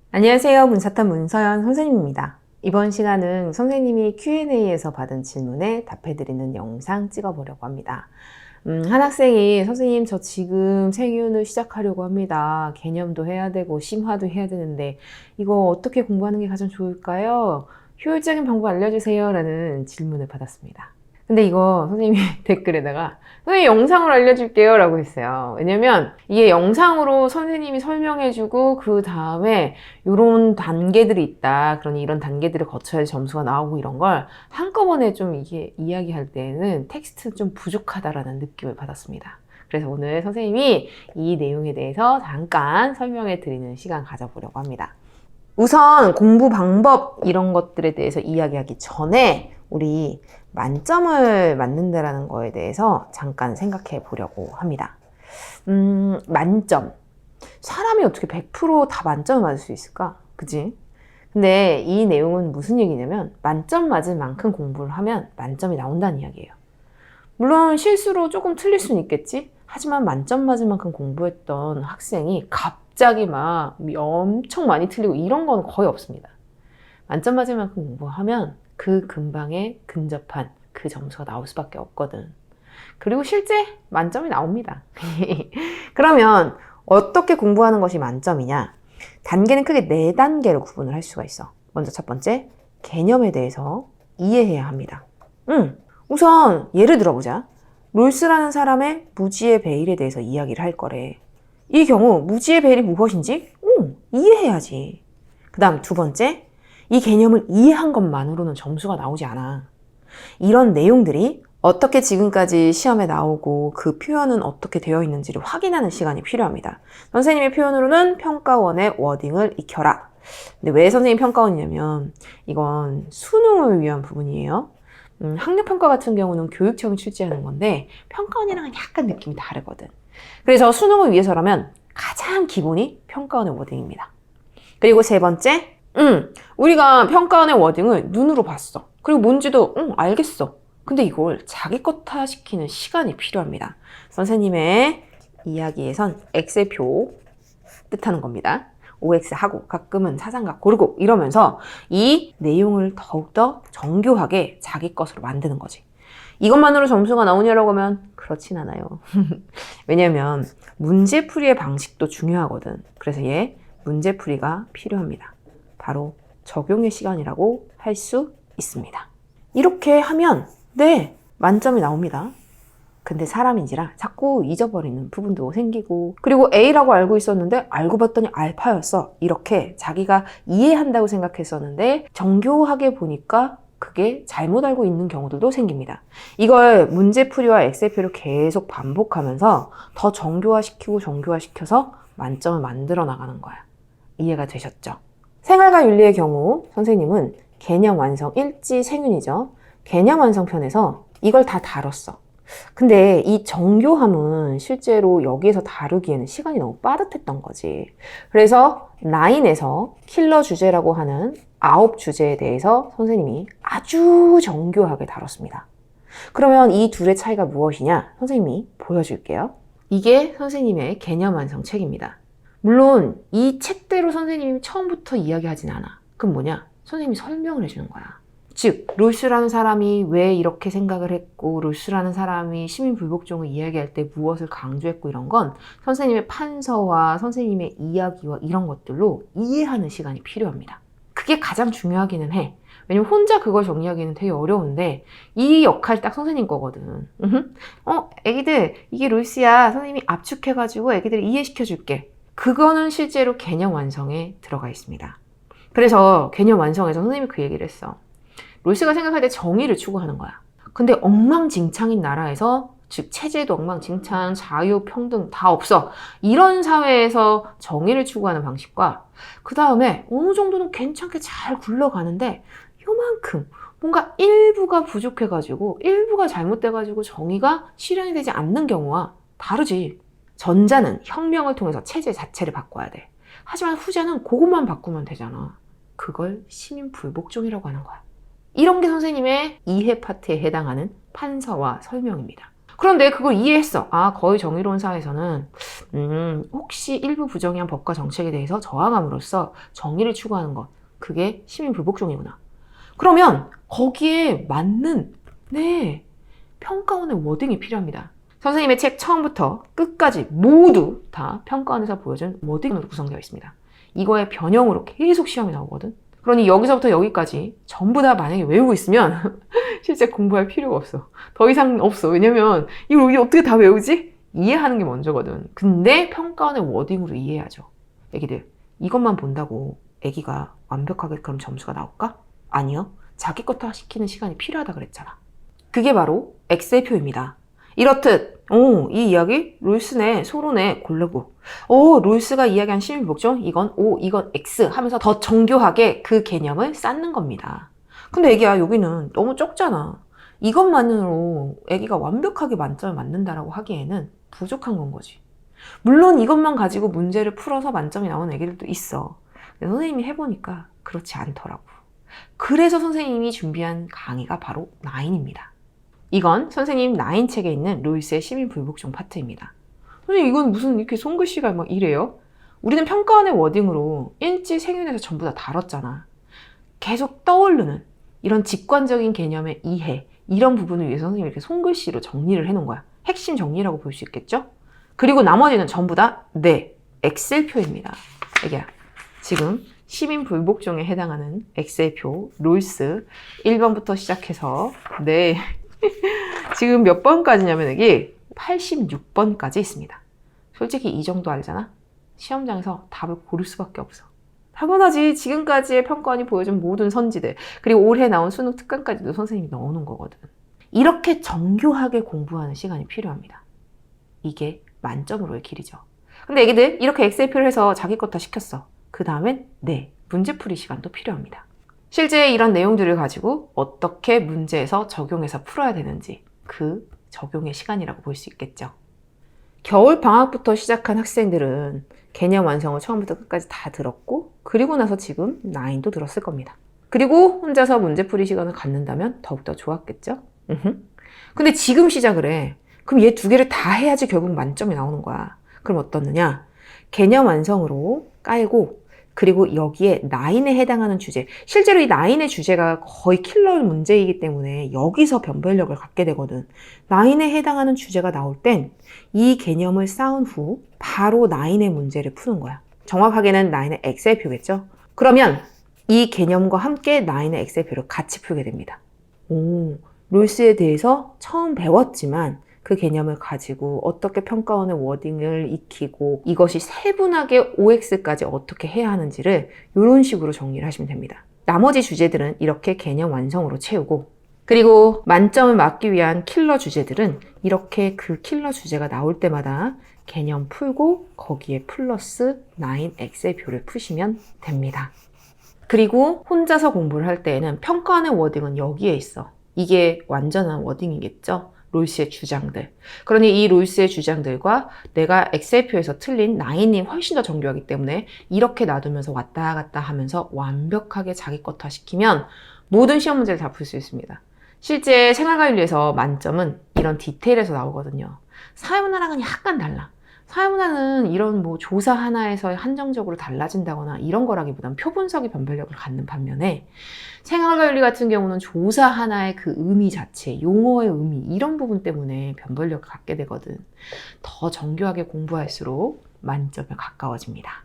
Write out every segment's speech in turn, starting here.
안녕하세요. 문사탄 문서연 선생님입니다. 이번 시간은 선생님이 Q&A에서 받은 질문에 답해드리는 영상 찍어보려고 합니다. 한 학생이 선생님 저 지금 생윤을 시작하려고 합니다. 개념도 해야 되고 심화도 해야 되는데 이거 어떻게 공부하는 게 가장 좋을까요? 효율적인 방법 알려주세요 라는 질문을 받았습니다. 근데 이거 선생님이 댓글에다가 선생님 영상으로 알려줄게요 라고 했어요. 왜냐면 이게 영상으로 선생님이 설명해주고 그 다음에 이런 단계들이 있다. 그러니 이런 단계들을 거쳐야 점수가 나오고 이런 걸 한꺼번에 좀 이게 이야기할 때는 텍스트 좀 부족하다라는 느낌을 받았습니다. 그래서 오늘 선생님이 이 내용에 대해서 잠깐 설명해 드리는 시간 가져보려고 합니다. 우선 공부 방법 이런 것들에 대해서 이야기하기 전에 우리 만점을 맞는다라는 거에 대해서 잠깐 생각해 보려고 합니다. 만점. 사람이 어떻게 100%다 만점을 맞을 수 있을까? 그지? 근데 이 내용은 무슨 얘기냐면 만점 맞을 만큼 공부를 하면 만점이 나온다는 이야기예요. 물론 실수로 조금 틀릴 수는 있겠지? 하지만 만점 맞을 만큼 공부했던 학생이 갑자기 막 엄청 많이 틀리고 이런 건 거의 없습니다. 만점 맞을 만큼 공부하면 그 근방에 근접한 그 점수가 나올 수밖에 없거든. 그리고 실제 만점이 나옵니다. 그러면 어떻게 공부하는 것이 만점이냐? 단계는 크게 4단계로 구분을 할 수가 있어. 먼저 첫 번째, 개념에 대해서 이해해야 합니다. 우선 예를 들어보자. 롤스라는 사람의 무지의 베일에 대해서 이야기를 할 거래. 이 경우 무지의 베일이 무엇인지 이해해야지. 그 다음 두 번째, 이 개념을 이해한 것만으로는 점수가 나오지 않아. 이런 내용들이 어떻게 지금까지 시험에 나오고 그 표현은 어떻게 되어 있는지를 확인하는 시간이 필요합니다. 선생님의 표현으로는 평가원의 워딩을 익혀라. 근데 왜 선생님 평가원이냐면 이건 수능을 위한 부분이에요. 학력평가 같은 경우는 교육청이 출제하는 건데 평가원이랑은 약간 느낌이 다르거든. 그래서 수능을 위해서라면 가장 기본이 평가원의 워딩입니다. 그리고 세 번째, 우리가 평가원의 워딩을 눈으로 봤어. 그리고 뭔지도 알겠어. 근데 이걸 자기 것화시키는 시간이 필요합니다. 선생님의 이야기에선 엑셀표 뜻하는 겁니다. OX하고 가끔은 사삼각 고르고 이러면서 이 내용을 더욱더 정교하게 자기 것으로 만드는 거지. 이것만으로 점수가 나오냐라고 하면 그렇진 않아요. 왜냐면 문제풀이의 방식도 중요하거든. 그래서 문제풀이가 필요합니다. 바로 적용의 시간이라고 할 수 있습니다. 이렇게 하면 만점이 나옵니다. 근데 사람인지라 자꾸 잊어버리는 부분도 생기고 그리고 A라고 알고 있었는데 알고 봤더니 알파였어. 이렇게 자기가 이해한다고 생각했었는데 정교하게 보니까 그게 잘못 알고 있는 경우들도 생깁니다. 이걸 문제풀이와 엑셀표를 계속 반복하면서 더 정교화시켜서 만점을 만들어 나가는 거야. 이해가 되셨죠? 생활과 윤리의 경우 선생님은 개념 완성 일지 생윤이죠. 개념 완성편에서 이걸 다 다뤘어. 근데 이 정교함은 실제로 여기에서 다루기에는 시간이 너무 빠듯했던 거지. 그래서 9에서 킬러 주제라고 하는 9주제에 대해서 선생님이 아주 정교하게 다뤘습니다. 그러면 이 둘의 차이가 무엇이냐? 선생님이 보여줄게요. 이게 선생님의 개념 완성 책입니다. 물론 이 책대로 선생님이 처음부터 이야기하진 않아. 그럼 뭐냐? 선생님이 설명을 해주는 거야. 즉, 롤스라는 사람이 왜 이렇게 생각을 했고 롤스라는 사람이 시민불복종을 이야기할 때 무엇을 강조했고 이런 건 선생님의 판서와 선생님의 이야기와 이런 것들로 이해하는 시간이 필요합니다. 그게 가장 중요하기는 해. 왜냐면 혼자 그걸 정리하기는 되게 어려운데 이 역할이 딱 선생님 거거든. 애기들 이게 롤스야. 선생님이 압축해가지고 애기들 이해시켜줄게. 그거는 실제로 개념 완성에 들어가 있습니다. 그래서 개념 완성에서 선생님이 그 얘기를 했어. 롤스가 생각할 때 정의를 추구하는 거야. 근데 엉망진창인 나라에서 즉 체제도 엉망진창, 자유, 평등 다 없어. 이런 사회에서 정의를 추구하는 방식과 그 다음에 어느 정도는 괜찮게 잘 굴러가는데 요만큼 뭔가 일부가 부족해가지고 일부가 잘못돼가지고 정의가 실현이 되지 않는 경우와 다르지. 전자는 혁명을 통해서 체제 자체를 바꿔야 돼. 하지만 후자는 그것만 바꾸면 되잖아. 그걸 시민불복종이라고 하는 거야. 이런 게 선생님의 이해 파트에 해당하는 판서와 설명입니다. 그런데 그걸 이해했어. 아, 거의 정의로운 사회에서는 혹시 일부 부정의한 법과 정책에 대해서 저항함으로써 정의를 추구하는 것, 그게 시민 불복종이구나. 그러면 거기에 맞는 평가원의 워딩이 필요합니다. 선생님의 책 처음부터 끝까지 모두 다 평가원에서 보여준 워딩으로 구성되어 있습니다. 이거의 변형으로 계속 시험이 나오거든. 그러니 여기서부터 여기까지 전부 다 만약에 외우고 있으면 실제 공부할 필요가 없어. 더 이상 없어. 왜냐면 이걸 우리 어떻게 다 외우지? 이해하는 게 먼저거든. 근데 평가원의 워딩으로 이해해야죠. 애기들, 이것만 본다고 애기가 완벽하게 그럼 점수가 나올까? 아니요. 자기 것도 시키는 시간이 필요하다 그랬잖아. 그게 바로 엑셀표입니다. 이렇듯 이 이야기 롤스네 소론에 고르고 롤스가 이야기한 시민복종 이건 O 이건 X 하면서 더 정교하게 그 개념을 쌓는 겁니다. 근데 애기야 여기는 너무 적잖아. 이것만으로 애기가 완벽하게 만점을 맞는다라고 하기에는 부족한 건 거지. 물론 이것만 가지고 문제를 풀어서 만점이 나오는 애기들도 있어. 근데 선생님이 해보니까 그렇지 않더라고. 그래서 선생님이 준비한 강의가 바로 9입니다. 이건 선생님 9 책에 있는 롤스의 시민 불복종 파트입니다. 선생님 이건 무슨 이렇게 손글씨가 막 이래요? 우리는 평가원의 워딩으로 일지 생윤에서 전부 다 다뤘잖아. 계속 떠오르는 이런 직관적인 개념의 이해, 이런 부분을 위해서 선생님이 이렇게 손글씨로 정리를 해놓은 거야. 핵심 정리라고 볼 수 있겠죠? 그리고 나머지는 전부 다 엑셀표입니다. 애기야, 지금 시민 불복종에 해당하는 엑셀표, 롤스 1번부터 시작해서 지금 몇 번까지냐면 여기 86번까지 있습니다. 솔직히 이 정도 알잖아? 시험장에서 답을 고를 수밖에 없어. 당연하지. 지금까지의 평가원이 보여준 모든 선지들, 그리고 올해 나온 수능 특강까지도 선생님이 넣어놓은 거거든. 이렇게 정교하게 공부하는 시간이 필요합니다. 이게 만점으로의 길이죠. 근데 애기들 이렇게 엑셀표를 해서 자기 것 다 시켰어. 그 다음엔 문제풀이 시간도 필요합니다. 실제 이런 내용들을 가지고 어떻게 문제에서 적용해서 풀어야 되는지 그 적용의 시간이라고 볼 수 있겠죠. 겨울 방학부터 시작한 학생들은 개념 완성을 처음부터 끝까지 다 들었고 그리고 나서 지금 9도 들었을 겁니다. 그리고 혼자서 문제풀이 시간을 갖는다면 더욱더 좋았겠죠? 근데 지금 시작을 해. 그럼 얘 두 개를 다 해야지 결국 만점이 나오는 거야. 그럼 어떻느냐? 개념 완성으로 깔고 그리고 여기에 9에 해당하는 주제, 실제로 이 9의 주제가 거의 킬러 문제이기 때문에 여기서 변별력을 갖게 되거든. 9에 해당하는 주제가 나올 땐 이 개념을 쌓은 후 바로 9의 문제를 푸는 거야. 정확하게는 9의 엑셀표겠죠? 그러면 이 개념과 함께 9의 엑셀표를 같이 풀게 됩니다. 롤스에 대해서 처음 배웠지만 그 개념을 가지고 어떻게 평가원의 워딩을 익히고 이것이 세분하게 OX까지 어떻게 해야 하는지를 이런 식으로 정리를 하시면 됩니다. 나머지 주제들은 이렇게 개념 완성으로 채우고 그리고 만점을 맞기 위한 킬러 주제들은 이렇게 그 킬러 주제가 나올 때마다 개념 풀고 거기에 플러스 9 엑셀표를 푸시면 됩니다. 그리고 혼자서 공부를 할 때에는 평가원의 워딩은 여기에 있어. 이게 완전한 워딩이겠죠? 롤스의 주장들. 그러니 이 롤스의 주장들과 내가 엑셀표에서 틀린 9이 훨씬 더 정교하기 때문에 이렇게 놔두면서 왔다 갔다 하면서 완벽하게 자기 것화 시키면 모든 시험 문제를 다 풀 수 있습니다. 실제 생활과윤리에서 만점은 이런 디테일에서 나오거든요. 사회문화랑은 약간 달라. 사회문화는 이런 조사 하나에서 한정적으로 달라진다거나 이런 거라기보단 표분석의 변별력을 갖는 반면에 생활과윤리 같은 경우는 조사 하나의 그 의미 자체, 용어의 의미 이런 부분 때문에 변별력을 갖게 되거든. 더 정교하게 공부할수록 만점에 가까워집니다.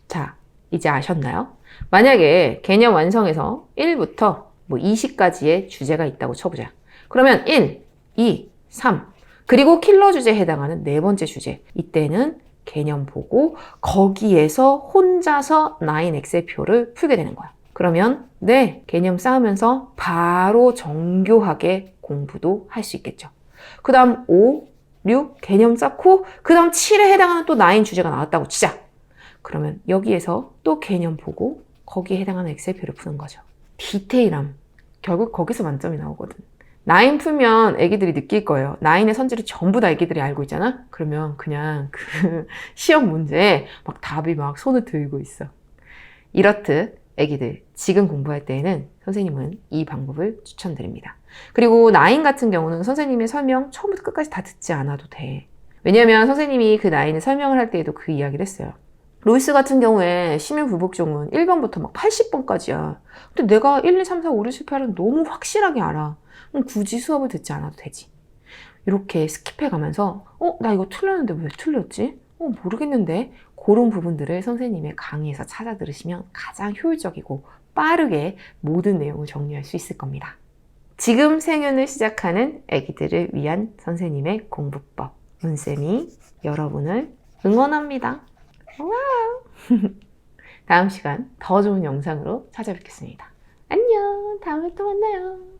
자, 이제 아셨나요? 만약에 개념 완성에서 1부터 20까지의 주제가 있다고 쳐보자. 그러면 1, 2, 3 그리고 킬러 주제에 해당하는 4번째 주제. 이때는 개념 보고 거기에서 혼자서 9 엑셀표를 풀게 되는 거야. 그러면 개념 쌓으면서 바로 정교하게 공부도 할 수 있겠죠. 그 다음 5, 6 개념 쌓고 그 다음 7에 해당하는 또 9 주제가 나왔다고 치자. 그러면 여기에서 또 개념 보고 거기에 해당하는 엑셀표를 푸는 거죠. 디테일함. 결국 거기서 만점이 나오거든. 9 풀면 애기들이 느낄 거예요. 9의 선지를 전부 다 애기들이 알고 있잖아? 그러면 그냥 그 시험 문제에 막 답이 막 손을 들고 있어. 이렇듯 애기들 지금 공부할 때에는 선생님은 이 방법을 추천드립니다. 그리고 나인 같은 경우는 선생님의 설명 처음부터 끝까지 다 듣지 않아도 돼. 왜냐면 선생님이 그 나인의 설명을 할 때에도 그 이야기를 했어요. 로이스 같은 경우에 심유불복종은 1번부터 막 80번까지야. 근데 내가 1, 2, 3, 4, 5, 6, 7, 8은 너무 확실하게 알아. 그럼 굳이 수업을 듣지 않아도 되지. 이렇게 스킵해 가면서 나 이거 틀렸는데 왜 틀렸지? 모르겠는데 그런 부분들을 선생님의 강의에서 찾아 들으시면 가장 효율적이고 빠르게 모든 내용을 정리할 수 있을 겁니다. 지금 생윤을 시작하는 아기들을 위한 선생님의 공부법 문쌤이 여러분을 응원합니다. 와우. 다음 시간 더 좋은 영상으로 찾아뵙겠습니다. 안녕. 다음에 또 만나요.